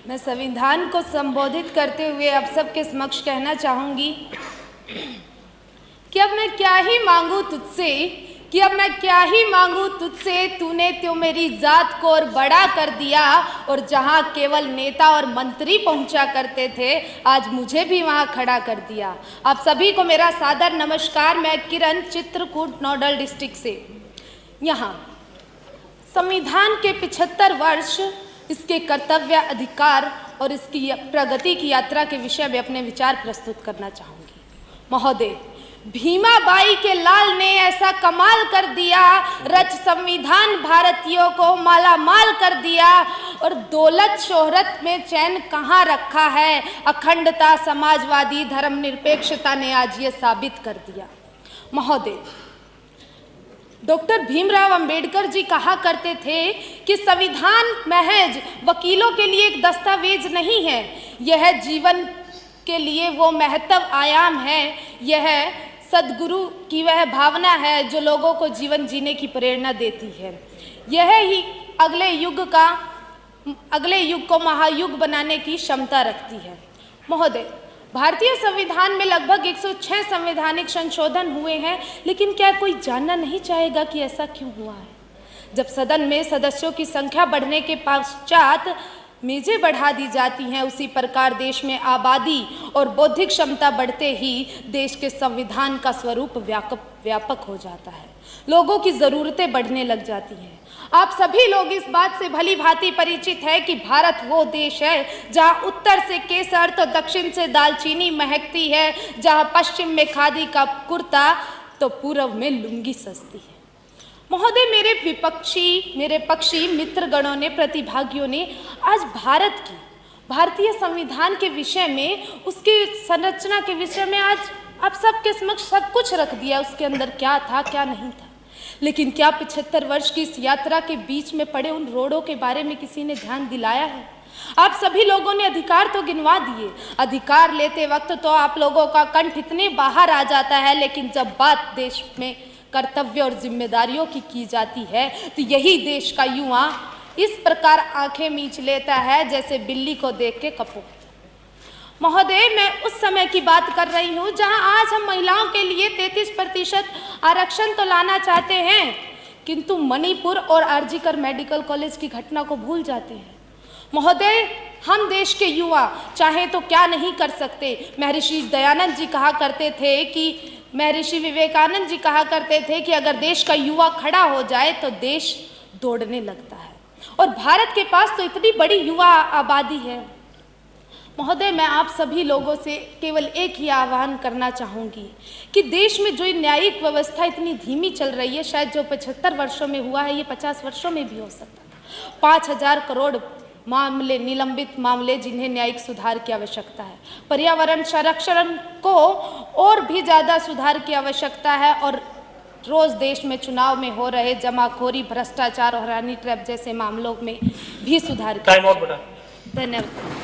मैं संविधान को संबोधित करते हुए आप सबके समक्ष कहना चाहूँगी कि अब मैं क्या ही मांगूँ तुझसे, तूने तो मेरी जात को और बड़ा कर दिया, और जहाँ केवल नेता और मंत्री पहुँचा करते थे आज मुझे भी वहाँ खड़ा कर दिया। आप सभी को मेरा सादर नमस्कार। मैं किरण, चित्रकूट नोडल डिस्ट्रिक्ट से यहाँ संविधान के 75 वर्ष, इसके कर्तव्य, अधिकार और इसकी प्रगति की यात्रा के विषय में अपने विचार प्रस्तुत करना चाहूँगी। महोदय, भीमाबाई के लाल ने ऐसा कमाल कर दिया, रच संविधान भारतीयों को माला माल कर दिया, और दौलत शोहरत में चैन कहाँ रखा है, अखंडता, समाजवादी, धर्मनिरपेक्षता ने आज ये साबित कर दिया। महोदय, डॉक्टर भीमराव अंबेडकर जी कहा करते थे कि संविधान महज वकीलों के लिए एक दस्तावेज नहीं है, यह जीवन के लिए वो महत्व आयाम है, यह सद्गुरु की वह भावना है जो लोगों को जीवन जीने की प्रेरणा देती है। यह ही अगले युग को महायुग बनाने की क्षमता रखती है। महोदय, भारतीय संविधान में लगभग 106 संवैधानिक संशोधन हुए हैं, लेकिन क्या कोई जानना नहीं चाहेगा कि ऐसा क्यों हुआ है? जब सदन में सदस्यों की संख्या बढ़ने के पश्चात मेजें बढ़ा दी जाती हैं, उसी प्रकार देश में आबादी और बौद्धिक क्षमता बढ़ते ही देश के संविधान का स्वरूप व्यापक हो जाता है, लोगों की ज़रूरतें बढ़ने लग जाती हैं। आप सभी लोग इस बात से भली भांति परिचित है कि भारत वो देश है जहाँ उत्तर से केसर तो दक्षिण से दालचीनी महकती है, जहाँ पश्चिम में खादी का कुर्ता तो पूर्व में लुंगी सस्ती है। महोदय, मेरे पक्षी मित्रगणों ने, प्रतिभागियों ने आज भारतीय संविधान के विषय में, उसकी संरचना के विषय में आज आप सबके समक्ष सब कुछ रख दिया, उसके अंदर क्या था क्या नहीं था। लेकिन क्या 75 वर्ष की इस यात्रा के बीच में पड़े उन रोड़ों के बारे में किसी ने ध्यान दिलाया है? आप सभी लोगों ने अधिकार तो गिनवा दिए, अधिकार लेते वक्त तो आप लोगों का कंठ इतने बाहर आ जाता है, लेकिन जब बात देश में कर्तव्य और जिम्मेदारियों की जाती है तो यही देश का युवा इस प्रकार आंखें मींच लेता है जैसे बिल्ली को देख के कपूर। महोदय, मैं उस समय की बात कर रही हूँ जहाँ आज हम महिलाओं के लिए 33% आरक्षण तो लाना चाहते हैं, किंतु मणिपुर और आरजीकर मेडिकल कॉलेज की घटना को भूल जाते हैं। महोदय, हम देश के युवा चाहे तो क्या नहीं कर सकते। महर्षि विवेकानंद जी कहा करते थे कि अगर देश का युवा खड़ा हो जाए तो देश दौड़ने लगता है, और भारत के पास तो इतनी बड़ी युवा आबादी है। महोदय, मैं आप सभी लोगों से केवल एक ही आह्वान करना चाहूँगी कि देश में जो न्यायिक व्यवस्था इतनी धीमी चल रही है, शायद जो 75 वर्षों में हुआ है ये 50 वर्षों में भी हो सकता है। 5000 करोड़ मामले, निलंबित मामले, जिन्हें न्यायिक सुधार की आवश्यकता है। पर्यावरण संरक्षण को और भी ज़्यादा सुधार की आवश्यकता है, और रोज़ देश में चुनाव में हो रहे जमाखोरी, भ्रष्टाचार और हरानी ट्रैप जैसे मामलों में भी सुधार की। टाइम आउट बेटा। धन्यवाद।